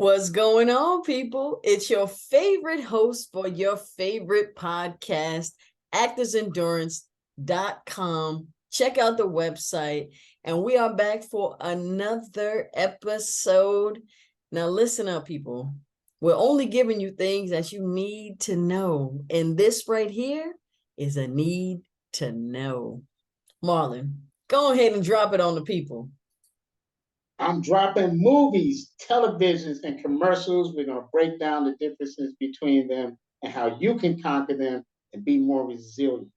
What's going on, people? It's your favorite host for your favorite podcast, actorsendurance.com. Check out the website, and we are back for another episode. Now, listen up, people. We're only giving you things that you need to know, and this right here is a need to know. Marlon, go ahead and drop it on the people. I'm dropping movies, televisions, and commercials. We're going to break down the differences between them and how you can conquer them and be more resilient.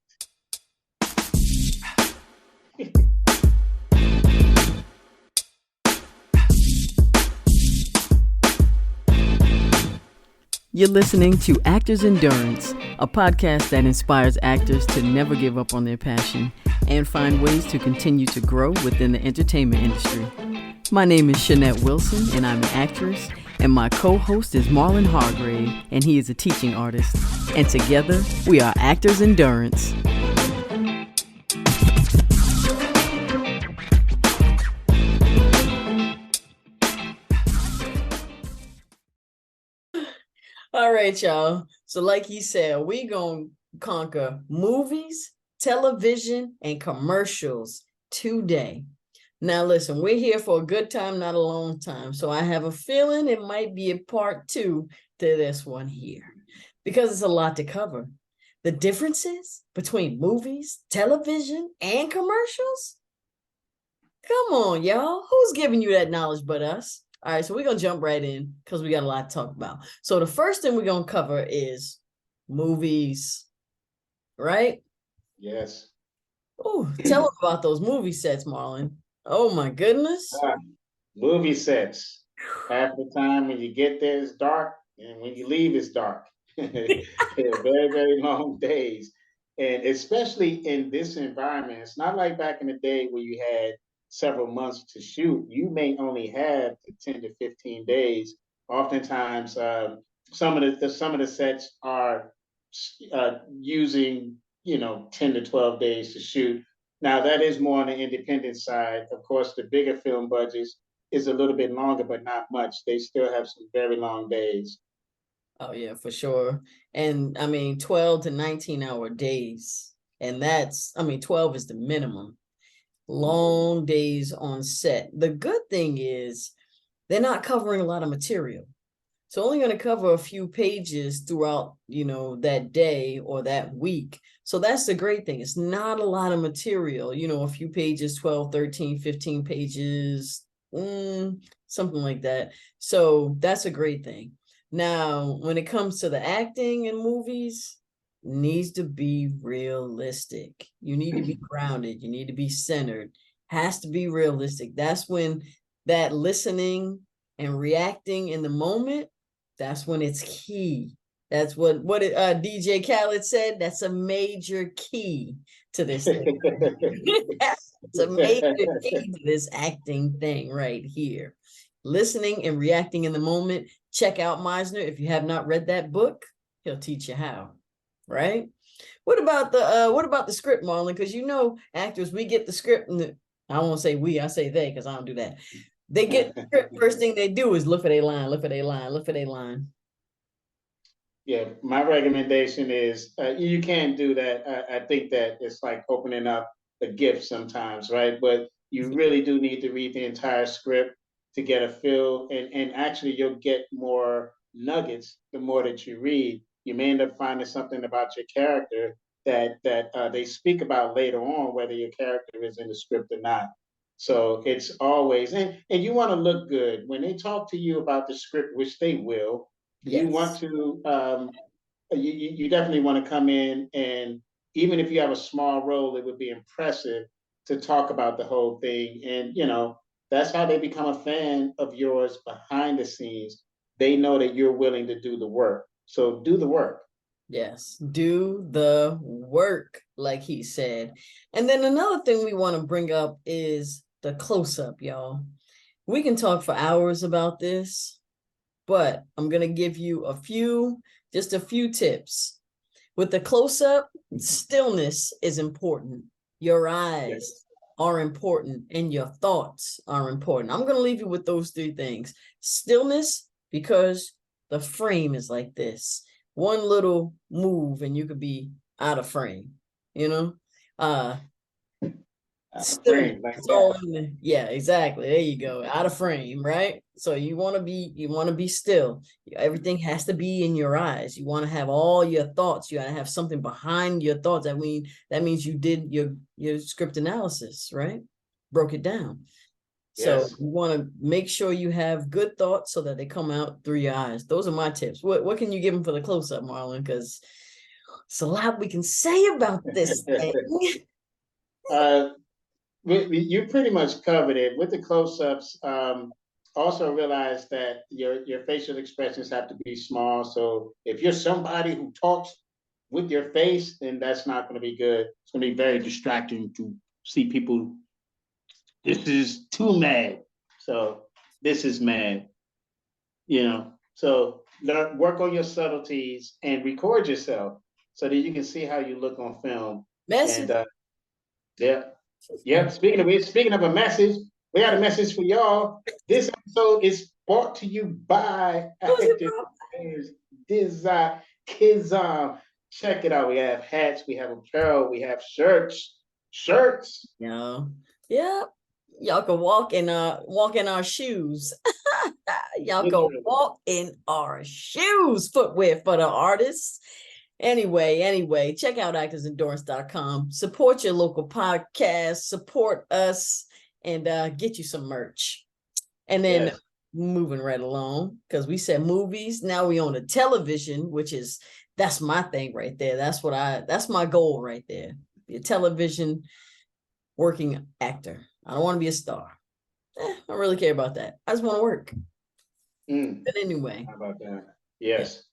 You're listening to Actors Endurance, a podcast that inspires actors to never give up on their passion and find ways to continue to grow within the entertainment industry. My name is Shanette Wilson, and I'm an actress, and my co-host is Marlon Hargrave, and he is a teaching artist. And together, we are Actors Endurance. All right, y'all. So like he said, we gonna conquer movies, television, and commercials today. Now, listen, we're here for a good time, not a long time. So I have a feeling it might be a part two to this one here because it's a lot to cover. The differences between movies, television, and commercials? Come on, y'all. Who's giving you that knowledge but us? All right, so we're going to jump right in because we got a lot to talk about. So the first thing we're going to cover is movies, right? Yes. Oh, tell us about those movie sets, Marlon. Oh, my goodness. Movie sets. Half the time when you get there, it's dark, and when you leave, it's dark. Very, very long days. And especially in this environment, it's not like back in the day where you had several months to shoot. You may only have 10 to 15 days. Oftentimes, some of the sets are using 10 to 12 days to shoot. Now that is more on the independent side. Of course, the bigger film budgets is a little bit longer, but not much. They still have some very long days. Oh, yeah, for sure. And I mean, 12 to 19-hour days. And 12 is the minimum. Long days on set. The good thing is they're not covering a lot of material. So only going to cover a few pages throughout, that day or that week. So that's the great thing. It's not a lot of material, a few pages, 12, 13, 15 pages, something like that. So that's a great thing. Now, when it comes to the acting in movies, needs to be realistic. You need to be grounded. You need to be centered. Has to be realistic. That's when that listening and reacting in the moment, that's when it's key. That's what DJ Khaled said. That's a major key to this thing. It's a major key to this acting thing right here. Listening and reacting in the moment. Check out Meisner. If you have not read that book, he'll teach you how. Right? What about the script, Marlon? Because actors, we get the script, and I won't say we, I say they, because I don't do that. They get the script. First thing they do is look for their line, look for their line, look for their line. Yeah, my recommendation is you can't do that. I think that it's like opening up a gift sometimes, right? But you really do need to read the entire script to get a feel, and actually you'll get more nuggets the more that you read. You may end up finding something about your character that they speak about later on, whether your character is in the script or not. So it's always, and you want to look good when they talk to you about the script, which they will. You want Yes. to you definitely want to come in, and even if you have a small role, it would be impressive to talk about the whole thing. And that's how they become a fan of yours behind the scenes. They know that you're willing to do the work, so do the work. Yes, do the work, like he said. And then another thing we want to bring up is the close-up, y'all. We can talk for hours about this, but I'm going to give you just a few tips. With the close-up, stillness is important. Your eyes are important, and your thoughts are important. I'm going to leave you with those three things. Stillness, because the frame is like this. One little move and you could be out of frame, you know? Still, Frame like it's all that. in the, yeah, exactly. There you go. Out of frame, right? So you want to be still. Everything has to be in your eyes. You want to have all your thoughts. You got to have something behind your thoughts. That means you did your script analysis, right? Broke it down. So Yes. you want to make sure you have good thoughts so that they come out through your eyes. Those are my tips. What can you give them for the close up, Marlon? Because it's a lot we can say about this thing. uh, you pretty much covered it with the close-ups. Also realize that your facial expressions have to be small. So if you're somebody who talks with your face, then that's not going to be good. It's going to be very distracting to see people. This is too mad. So this is mad. So work on your subtleties and record yourself so that you can see how you look on film. Message. And yeah. Yep. Speaking of a message, we got a message for y'all. This episode is brought to you by Who's it Active from? Design Kizom. Check it out. We have hats, we have apparel, we have shirts. Shirts. No. Yeah. Y'all can walk in our shoes. Y'all can Literally. walk in our shoes. Footwear for the artists. Anyway, check out actorsendurance.com. Support your local podcast, support us, and get you some merch. And then Yes. moving right along, because we said movies. Now we own a television, that's my thing right there. That's my goal right there. Be a television working actor. I don't want to be a star. I don't really care about that. I just want to work. But anyway, How about that? yeah. Yes.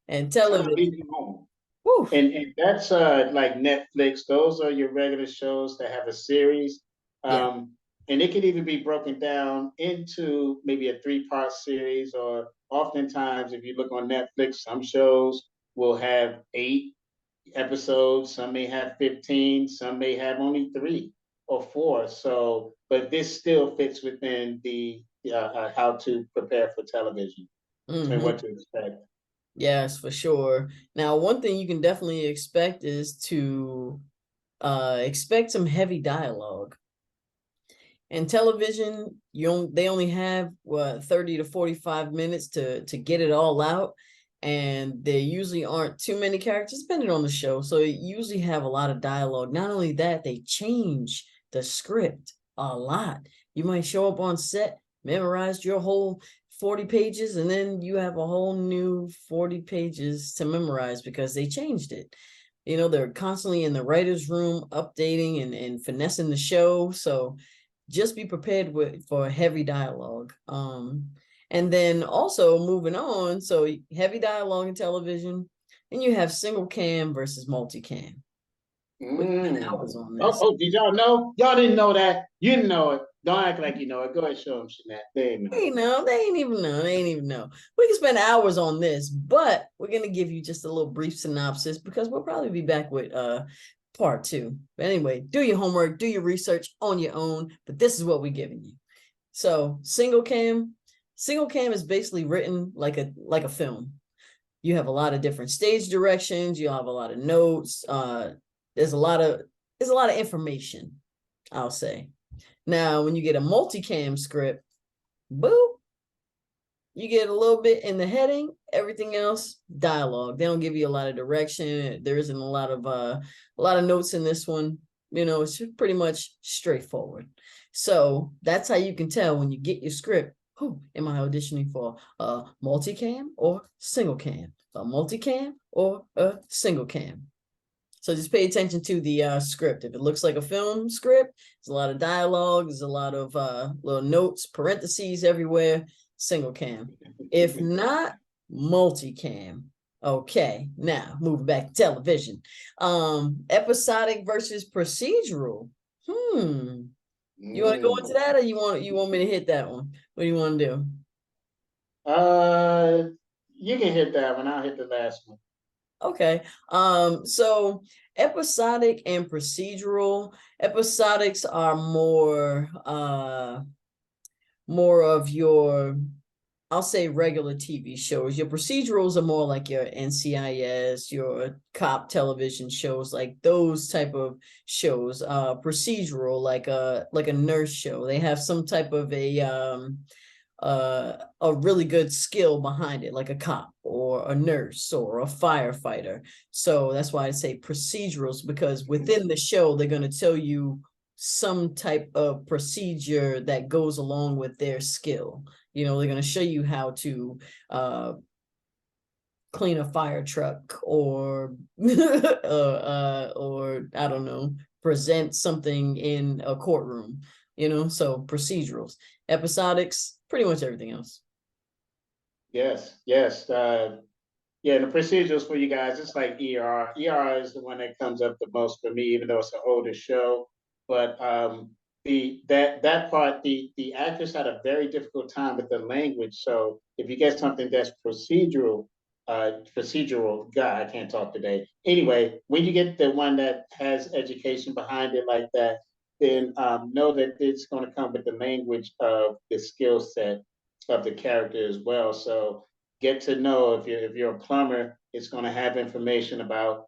And Television television. home. Whew, And that's like Netflix. Those are your regular shows that have a series. yeah. And it can even be broken down into maybe a three-part series, or oftentimes, if you look on Netflix, some shows will have 8 episodes, some may have 15, some may have only 3 or 4. So, but this still fits within the how to prepare for television and Mm-hmm. what to expect. Yes, for sure. Now, one thing you can definitely expect is to expect some heavy dialogue. And television, they only have 30 to 45 minutes to get it all out. And there usually aren't too many characters, depending on the show. So you usually have a lot of dialogue. Not only that, they change the script a lot. You might show up on set, memorized your whole 40 pages, and then you have a whole new 40 pages to memorize because they changed it. They're constantly in the writer's room updating and finessing the show. So just be prepared for heavy dialogue. And then also moving on, so heavy dialogue in television, and you have single cam versus multicam. We spend hours on this. Did y'all know? Y'all didn't know that. You didn't know it. Don't act like you know it. Go ahead, show them, Shanette. They ain't know. They ain't even know. They ain't even know. We can spend hours on this, but we're gonna give you just a little brief synopsis because we'll probably be back with part 2. But anyway, do your homework, do your research on your own. But this is what we're giving you. So single cam is basically written like a film. You have a lot of different stage directions. You have a lot of notes. There's a lot of information, I'll say. Now, when you get a multicam script, boop, you get a little bit in the heading, everything else dialogue. They don't give you a lot of direction. There isn't a lot of notes in this one. It's pretty much straightforward. So that's how you can tell when you get your script. Who am I auditioning for? A multicam or single cam? A multicam or a single cam? So just pay attention to the script. If it looks like a film script, there's a lot of dialogue, there's a lot of little notes, parentheses everywhere, single cam. If not, multicam. Okay, now moving back to television. Episodic versus procedural. You want to go into that, or you want me to hit that one? What do you want to do? You can hit that one. I'll hit the last one. Okay. So episodic and procedural. Episodics are more of your I'll say regular TV shows. Your procedurals are more like your NCIS, your cop television shows, like those type of shows. Procedural, like a nurse show. They have some type of a really good skill behind it, like a cop or a nurse or a firefighter. So that's why I say procedurals, because within the show, they're going to tell you some type of procedure that goes along with their skill. They're going to show you how to clean a fire truck, or or I don't know, present something in a courtroom. So procedurals, episodics, pretty much everything else. Yes, yes. Yeah, the procedurals for you guys, it's like ER. ER is the one that comes up the most for me, even though it's an older show. But the that part, the actors had a very difficult time with the language. So if you get something that's procedural, God, I can't talk today. Anyway, when you get the one that has education behind it like that, then know that it's going to come with the language of the skill set of the character as well. So get to know, if you're a plumber, it's going to have information about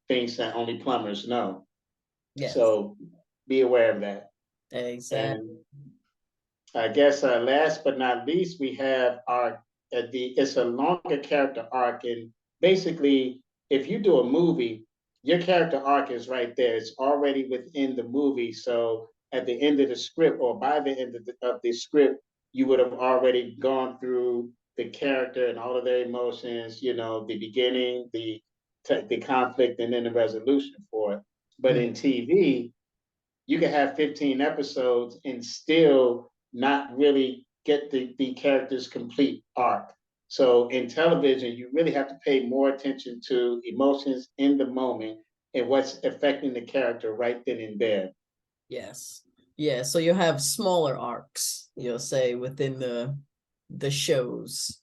things that only plumbers know. Yes, So be aware of that. exactly. And I guess last but not least, we have our it's a longer character arc, and basically, if you do a movie, your character arc is right there. It's already within the movie. So at the end of the script, or by the end of the script, you would have already gone through the character and all of their emotions. The beginning, the conflict, and then the resolution for it. But Mm. in TV, you can have 15 episodes and still not really get the character's complete arc. So in television, you really have to pay more attention to emotions in the moment and what's affecting the character right then and there. Yes. Yeah, so you'll have smaller arcs, you'll say, within the shows.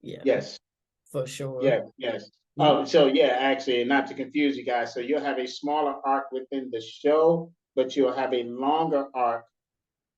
Yeah, Yes, for sure. yes, yes. Mm. So yeah, actually, not to confuse you guys, so you'll have a smaller arc within the show, but you'll have a longer arc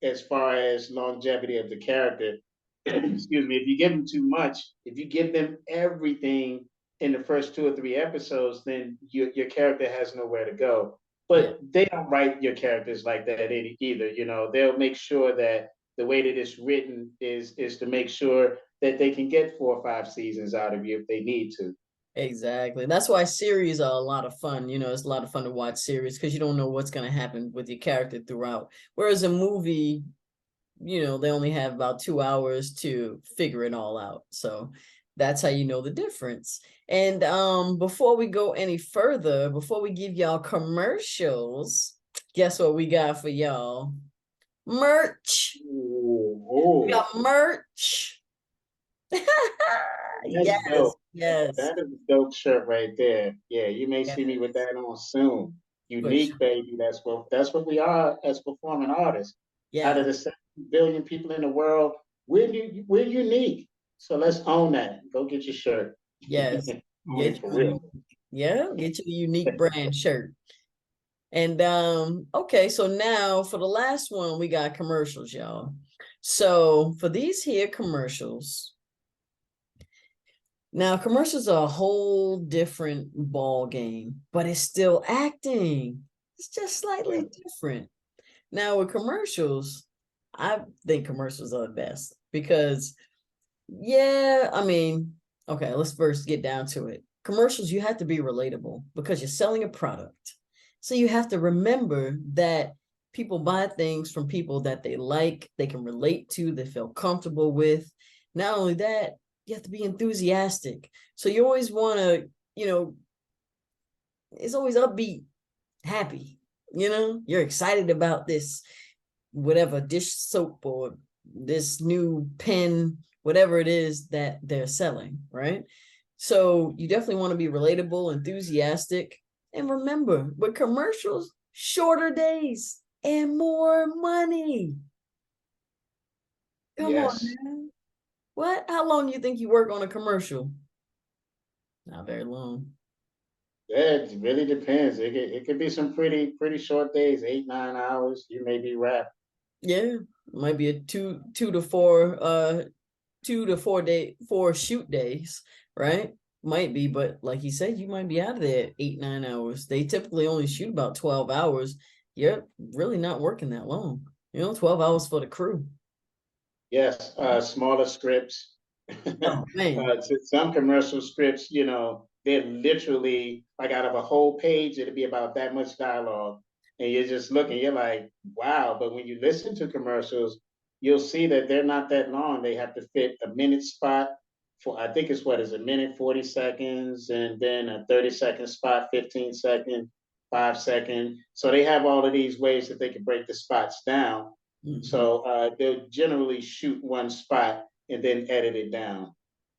as far as longevity of the character. Excuse me, if you give them too much, if you give them everything in the first 2 or 3 episodes, then your character has nowhere to go. Yeah, But they don't write your characters like that either. They'll make sure that the way that it's written is to make sure that they can get 4 or 5 seasons out of you if they need to. exactly. That's why series are a lot of fun. It's a lot of fun to watch series because you don't know what's going to happen with your character throughout. Whereas a movie, they only have about 2 hours to figure it all out. So that's how you know the difference. And before we go any further, before we give y'all commercials, guess what we got for y'all? Merch. Ooh, We oh, got merch. that's Yes, dope. yes, That is a dope shirt right there. Yeah, you may see me with yes, that on soon. for Unique, sure. baby. That's what we are as performing artists. Out Yes, of the 7 billion people in the world, we're unique. So let's own that. Go get your shirt. yes. Own it Get for you, real. yeah, get you a unique brand shirt. And okay, so now for the last one, we got commercials, y'all. So for these here commercials, now commercials are a whole different ball game, but it's still acting. It's just Yeah. slightly different. Now with commercials, I think commercials are the best because, yeah, I mean, okay, let's first get down to it. Commercials, you have to be relatable because you're selling a product. So you have to remember that people buy things from people that they like, they can relate to, they feel comfortable with. Not only that, you have to be enthusiastic. So you always want to, it's always upbeat, happy. You're excited about this, whatever dish soap or this new pen, whatever it is that they're selling, right? So you definitely want to be relatable, enthusiastic. And remember, with commercials, shorter days and more money. Come on, Yes. man. What? How long do you think you work on a commercial? Not very long. Yeah, it really depends. It could be some pretty short days, 8 9 hours. You may be wrapped. Yeah, might be a two to four 4 shoot days, right? Might be, but like you said, you might be out of there 8, 9 hours. They typically only shoot about 12 hours. You're really not working that long. 12 hours for the crew. Yes, smaller scripts. Oh man. Some commercial scripts, they're literally like out of a whole page, it'll be about that much dialogue. And you're just looking, you're like, wow. But when you listen to commercials, you'll see that they're not that long. They have to fit a minute spot for, I think it's what is a minute, 40 seconds, and then a 30-second spot, 15-second, 5-second. So they have all of these ways that they can break the spots down. Mhm. So they'll generally shoot one spot and then edit it down.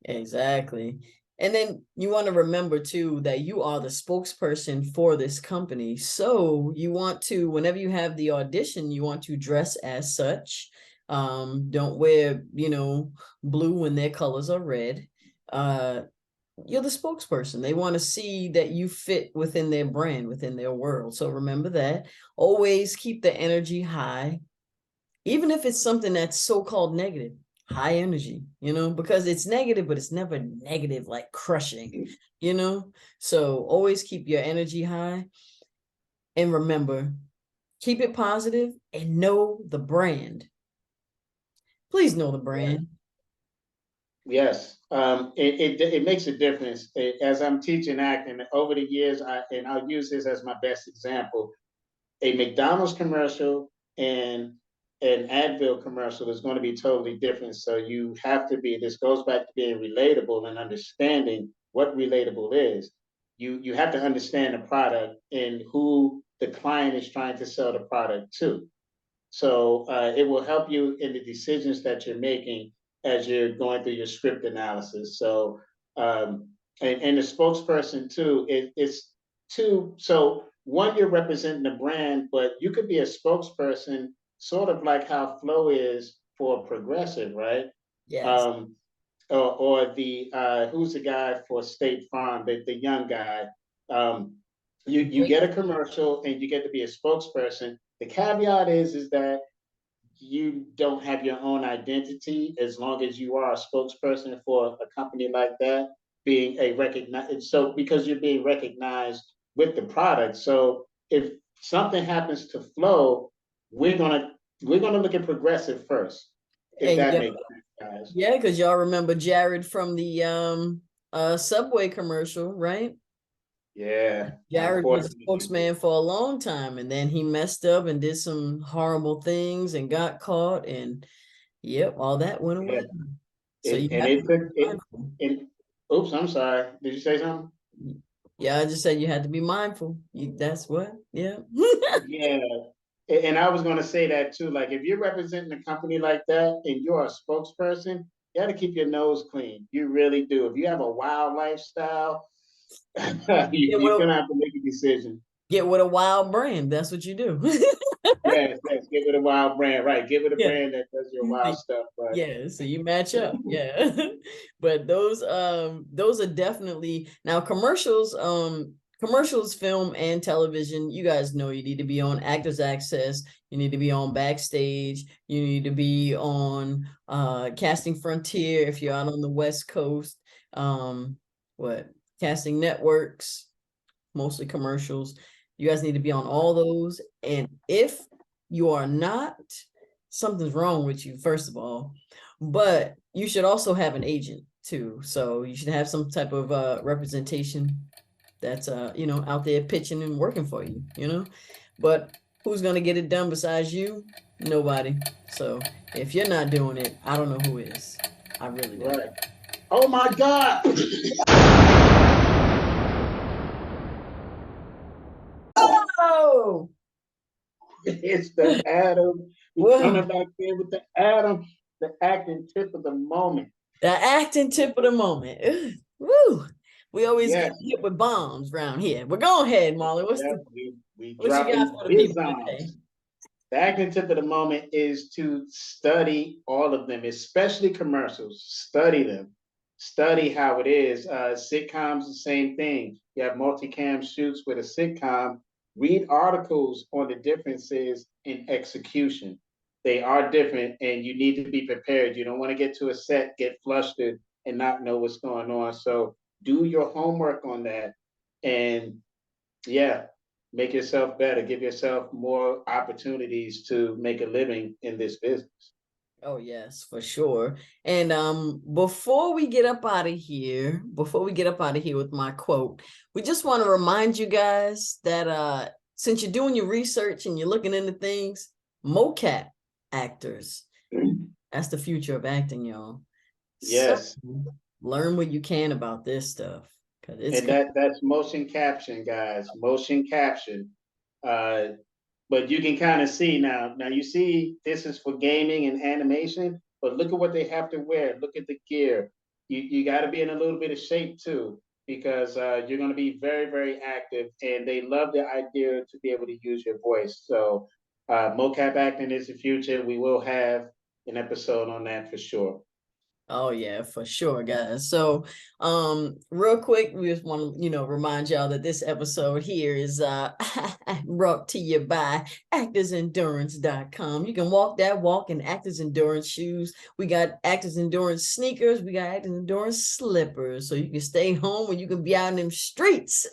Exactly. And then you want to remember too that you are the spokesperson for this company. So you want to, whenever you have the audition, you want to dress as such. Don't wear, blue when their colors are red. Uh, you're the spokesperson. They want to see that you fit within their brand, within their world. So remember that. Always keep the energy high, even if it's something that's so-called negative. High energy, because it's negative, but it's never negative like crushing, so always keep your energy high, and remember, keep it positive and know the brand. Please know the Yeah. brand. Yes, it makes a difference. As I'm teaching acting over the years, and I'll use this as my best example. A McDonald's commercial and an Advil commercial is going to be totally different. So you have to be, this goes back to being relatable and understanding what relatable is. You have to understand the product and who the client is trying to sell the product to. So it will help you in the decisions that you're making as you're going through your script analysis. So and the spokesperson too, it's two. So one, you're representing the brand, but you could be a spokesperson, sort of like how Flow is for Progressive, right? Yes. Um, or the who's the guy for State Farm, the young guy. Um, you get a commercial and you get to be a spokesperson. The caveat is that you don't have your own identity as long as you are a spokesperson for a company like that, being a recognized, so because you're being recognized with the product. So if something happens to Flow, we're gonna look at Progressive first, if And that yeah, makes sense, guys. yeah, because y'all remember Jared from the Subway commercial, right? Yeah, Jared was a unfortunately. spokesman for a long time, and then he messed up and did some horrible things and got caught, and yep, all that went Yeah. away. So you And have to it be took it mindful. and oops, I'm sorry. Did you say something? Yeah, I just said you had to be mindful. That's what, yeah. Yeah, and I was going to say that too. Like, if you're representing a company like that and you're a spokesperson, you got to keep your nose clean. You really do. If you have a wild lifestyle, Get you're with going a, to have to make a decision. get with a wild brand. That's what you do. Yes, yes. Give it a wild brand, right? Give it a Yeah. brand that does your wild stuff. But Yeah, so you match up. Yeah. But those are definitely now commercials, film and television. You guys know you need to be on Actors Access, you need to be on Backstage, you need to be on Casting Frontier if you're out on the West Coast. What Casting Networks, mostly commercials. You guys need to be on all those. And if you are not, something's wrong with you, first of all. But you should also have an agent too. So you should have some type of representation that's out there pitching and working for you. But who's gonna get it done besides you? Nobody. So if you're not doing it, I don't know who is. I really don't. right. Oh my God. Oh, It's the Adam. We're whoa. coming back in with the Adam, the acting tip of the moment. The acting tip of the moment. Woo. We always get Yes. hit with bombs around here. But go ahead, Molly. Yeah, we What you got dropping for the people today? bizons. The acting tip of the moment is to study all of them, especially commercials. Study them. Study how it is. Sitcoms, the same thing. You have multicam shoots with a sitcom. Read articles on the differences in execution. they are different, and you need to be prepared. You don't want to get to a set, get flustered, and not know what's going on. So do your homework on that, and yeah, make yourself better. Give yourself more opportunities to make a living in this business. Oh yes, for sure. And before we get up out of here, with my quote, we just want to remind you guys that since you're doing your research and you're looking into things, mocap actors, that's the future of acting, y'all. So Yes, learn what you can about this stuff, because it's and that's motion caption, guys. Motion caption. Uh, but you can kind of see now. Now you see this is for gaming and animation, but look at what they have to wear. Look at the gear. You got to be in a little bit of shape too, because you're going to be very, very active, and they love the idea to be able to use your voice. So mocap acting is the future. We will have an episode on that for sure. Oh yeah, for sure, guys. So, real quick, we just want to, remind y'all that this episode here is brought to you by actorsendurance.com. You can walk that walk in Actors Endurance shoes. We got Actors Endurance sneakers. We got Actors Endurance slippers. So you can stay home and you can be out in them streets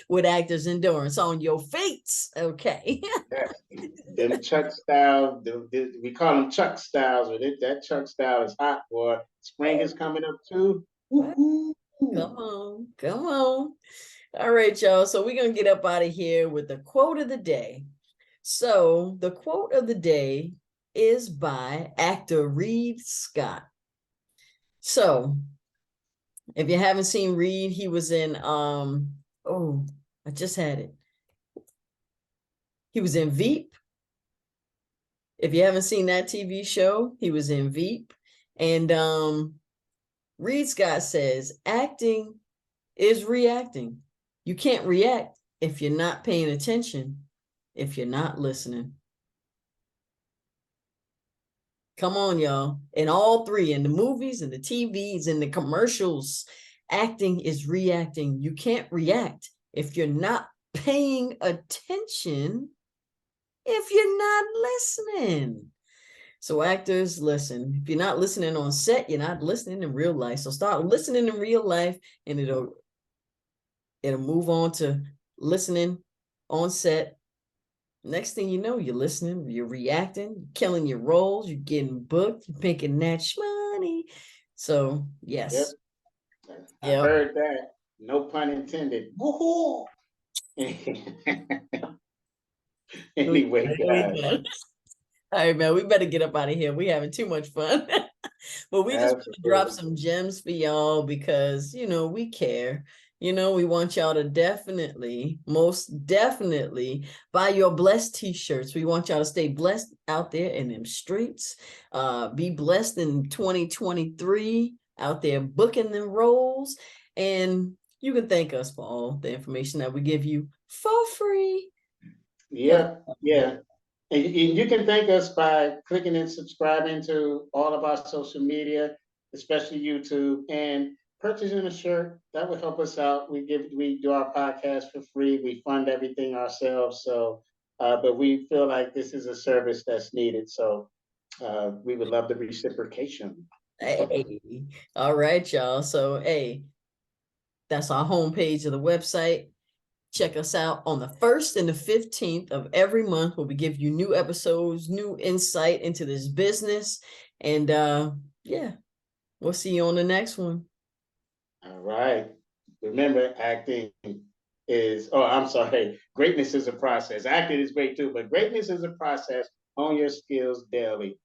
with Actors Endurance on your feet. Okay. Them Chuck style, we call them Chuck styles, but that Chuck style is hot, boy. Spring is coming up too. Woo-hoo. Come on, come on. All right, y'all. So we're going to get up out of here with the quote of the day. So the quote of the day is by actor Reed Scott. So if you haven't seen Reed, he was in, I just had it. He was in Veep. If you haven't seen that TV show, he was in Veep. And Reed Scott says, acting is reacting. You can't react if you're not paying attention, if you're not listening. Come on, y'all. In all three, in the movies, in the TVs, in the commercials, acting is reacting. You can't react if you're not paying attention, if you're not listening. So actors, listen. If you're not listening on set, you're not listening in real life. So start listening in real life, and it'll move on to listening on set. Next thing you know, you're listening, you're reacting, you're killing your roles, you're getting booked, you're making that money. So yes. Yep. I heard that. No pun intended. Woohoo! Anyway, guys. All right, man, we better get up out of here. We're having too much fun. But we just want to drop some gems for y'all because, we care. We want y'all to most definitely buy your blessed t-shirts. We want y'all to stay blessed out there in them streets. Be blessed in 2023 out there booking them roles. And you can thank us for all the information that we give you for free. Yeah, yeah. And you can thank us by clicking and subscribing to all of our social media, especially YouTube, and purchasing a shirt. That would help us out. We do our podcast for free. We fund everything ourselves. So, but we feel like this is a service that's needed. So, we would love the reciprocation. Hey, all right, y'all. So, hey, that's our homepage of the website. Check us out on the 1st and the 15th of every month where we give you new episodes, new insight into this business. And yeah, we'll see you on the next one. All right. Remember, I'm sorry, greatness is a process. Acting is great too, but greatness is a process. Hone your skills daily.